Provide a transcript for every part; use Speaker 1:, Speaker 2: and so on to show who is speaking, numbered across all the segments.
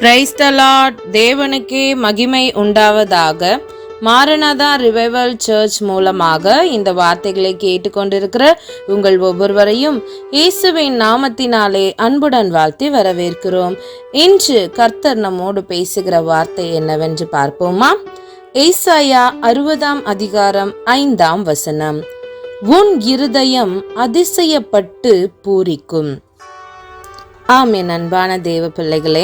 Speaker 1: Praise the Lord. தேவனுக்கே மகிமை உண்டாவதாக. மாரநாதா ரிவைவல் சர்ச் மூலமாக இந்த வார்த்தைகளை கேட்டுக்கொண்டிருக்கிற உங்கள் ஒவ்வொருவரையும் இயேசுவின் நாமத்தினாலே அன்புடன் வாழ்த்தி வரவேற்கிறோம். இன்று கர்த்தர் நம்மோடு பேசுகிற வார்த்தை என்னவென்று பார்ப்போமா? ஏசாயா 60 அதிகாரம் 5 உன் இருதயம் அதிசயப்பட்டு பூரிக்கும். ஆமென். அன்பான தேவ பிள்ளைகளே,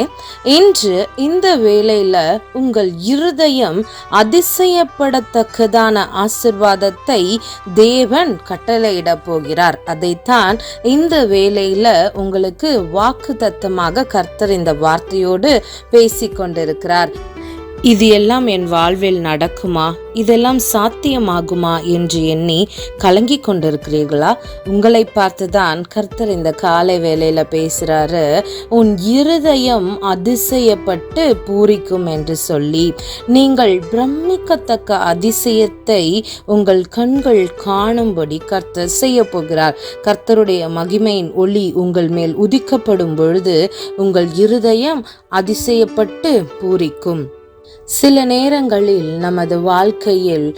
Speaker 1: இன்று இந்த வேளையில உங்கள் இருதயம் அதிசயப்படத்தக்கதான ஆசீர்வாதத்தை தேவன் கட்டளையிட போகிறார். அதைத்தான் இந்த வேளையில உங்களுக்கு வாக்குத்தத்தமாக கர்த்தர் இந்த வார்த்தையோடு பேசிக்கொண்டிருக்கிறார். இது எல்லாம் என் வாழ்வில் நடக்குமா, இதெல்லாம் சாத்தியமாகுமா என்று எண்ணி கலங்கி கொண்டிருக்கிறீர்களா? உங்களை பார்த்துதான் கர்த்தர் இந்த காலை வேளையில பேசுறாரு. உன் இருதயம் அதிசயப்பட்டு பூரிக்கும் என்று சொல்லி, நீங்கள் பிரமிக்கத்தக்க அதிசயத்தை உங்கள் கண்கள் காணும்படி கர்த்தர் செய்ய போகிறார். கர்த்தருடைய மகிமையின் ஒளி உங்கள் மேல் உதிக்கப்படும் பொழுது உங்கள் இருதயம் அதிசயப்பட்டு பூரிக்கும். சில நேரங்களில் நமது வாழ்க்கையில்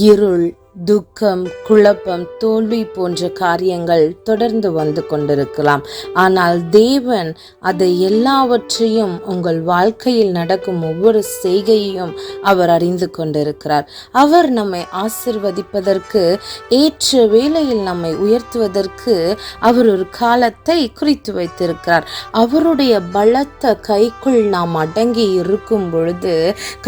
Speaker 1: இருள், துக்கம், குழப்பம், தோல்வி போன்ற காரியங்கள் தொடர்ந்து வந்து கொண்டிருக்கலாம். ஆனால் தேவன் அதை எல்லாவற்றையும் உங்கள் வாழ்க்கையில் நடக்கும் ஒவ்வொரு செய்கையையும் அவர் அறிந்து கொண்டிருக்கிறார். அவர் நம்மை ஆசீர்வதிப்பதற்கு, ஏற்ற வேளையில் நம்மை உயர்த்துவதற்கு அவர் ஒரு காலத்தை குறித்து வைத்திருக்கிறார். அவருடைய பலத்த கைக்குள் நாம் அடங்கி இருக்கும் பொழுது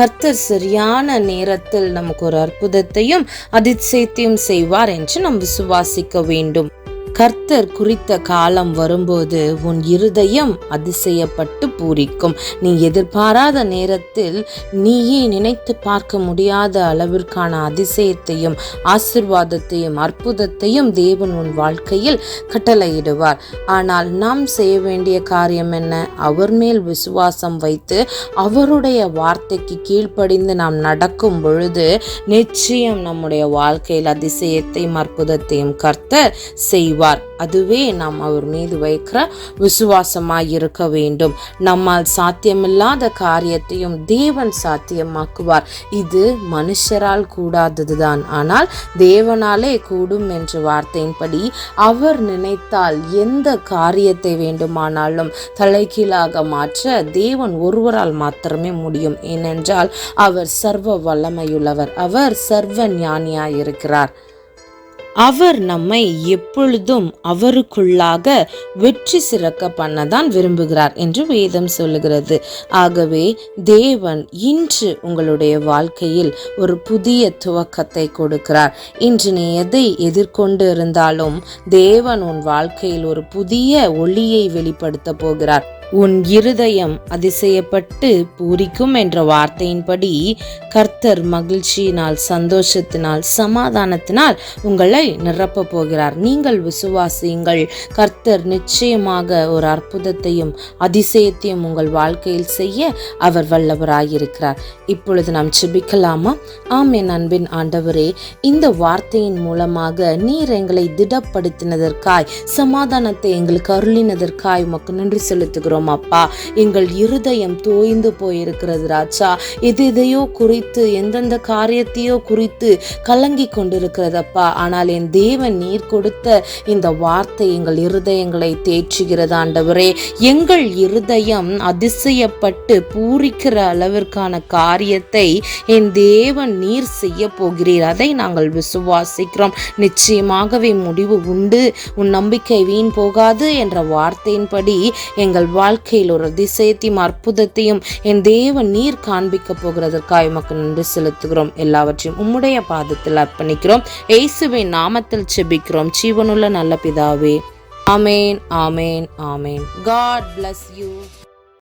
Speaker 1: கர்த்தர் சரியான நேரத்தில் நமக்கு ஒரு அற்புதத்தையும் அதிசயத்தையும் செய்வார் என்று நாம் விசுவாசிக்க வேண்டும். கர்த்தர் குறித்த காலம் வரும்போது உன் இருதயம் அதிசயப்பட்டு பூரிக்கும். நீ எதிர்பாராத நேரத்தில் நீயே நினைத்து பார்க்க முடியாத அளவிற்கான அதிசயத்தையும் ஆசீர்வாதத்தையும் அற்புதத்தையும் தேவன் உன் வாழ்க்கையில் கட்டளையிடுவார். ஆனால் நாம் செய்ய வேண்டிய காரியம் என்ன? அவர் மேல் விசுவாசம் வைத்து அவருடைய வார்த்தைக்கு கீழ்ப்படிந்து நாம் நடக்கும் பொழுது நிச்சயம் நம்முடைய வாழ்க்கையில் அதிசயத்தையும் அற்புதத்தையும் கர்த்தர் செய்வார். அதுவே நாம் அவர் மீது வைக்கிற விசுவாசமாய் இருக்க வேண்டும். நம்மால் சாத்தியமில்லாத காரியத்தையும் தேவன் சாத்தியமாக்குவார். இது மனுஷரால் கூடாததுதான், ஆனால் தேவனாலே கூடும் என்ற வார்த்தையின்படி அவர் நினைத்தால் எந்த காரியத்தை வேண்டுமானாலும் தலைகீழாக மாற்ற தேவன் ஒருவரால் மாத்திரமே முடியும். ஏனென்றால் அவர் சர்வ வல்லமையுள்ளவர், அவர் சர்வ ஞானியாயிருக்கிறார். அவர் நம்மை எப்பொழுதும் அவருக்குள்ளாக வெற்றி சிறக்க பண்ணதான் விரும்புகிறார் என்று வேதம் சொல்லுகிறது. ஆகவே தேவன் இன்று உங்களுடைய வாழ்க்கையில் ஒரு புதிய துவக்கத்தை கொடுக்கிறார். இன்று நீ எதை எதிர்கொண்டு இருந்தாலும் தேவன் உன் வாழ்க்கையில் ஒரு புதிய ஒளியை வெளிப்படுத்த போகிறார். உன் இருதயம் அதிசயப்பட்டு பூரிக்கும் என்ற வார்த்தையின்படி கர்த்தர் மகிழ்ச்சியினால், சந்தோஷத்தினால், சமாதானத்தினால் உங்களை நிரப்ப போகிறார். நீங்கள் விசுவாசியுங்கள். கர்த்தர் நிச்சயமாக ஒரு அற்புதத்தையும் அதிசயத்தையும் உங்கள் வாழ்க்கையில் செய்ய அவர் வல்லவராயிருக்கிறார். இப்பொழுது நாம் ஜெபிக்கலாமா? ஆமென். அன்பின் ஆண்டவரே, இந்த வார்த்தையின் மூலமாக நீர் எங்களை திடப்படுத்தினதற்காய், சமாதானத்தை எங்களுக்கு அருளினதற்காய் உமக்கு நன்றி செலுத்துகிறோம். அப்பா, எங்கள் இருதயம் தோய்ந்து போயிருக்கிறது ராஜா. எதையோ குறித்து, எந்தெந்த காரியத்தையோ குறித்து கலங்கி கொண்டிருக்கிறதப்பா. ஆனால் என் தேவன் நீர் கொடுத்த இந்த வார்த்தை எங்கள் இருதயங்களை தேற்றுகிறது ஆண்டவரே. எங்கள் இருதயம் அதிசயப்பட்டு பூரிக்கிற அளவிற்கான காரியத்தை என் தேவன் நீர் செய்ய போகிறீர். அதை நாங்கள் விசுவாசிக்கிறோம். நிச்சயமாகவே முடிவு உண்டு, உன் நம்பிக்கை வீண் போகாது என்ற வார்த்தையின்படி எங்கள் வாழ்க்கையில் ஒரு அதிசயத்தையும் அற்புதத்தையும் என் தேவன் நீர் காண்பிக்க போகிறதற்காக உமக்கு நன்றி செலுத்துகிறோம். எல்லாவற்றையும் உம்முடைய பாதத்தில் அர்ப்பணிக்கிறோம். இயேசுவின் நாமத்தில் ஜெபிக்கிறோம் ஜீவனுள்ள நல்ல பிதாவே. ஆமேன், ஆமேன், ஆமேன். God bless you.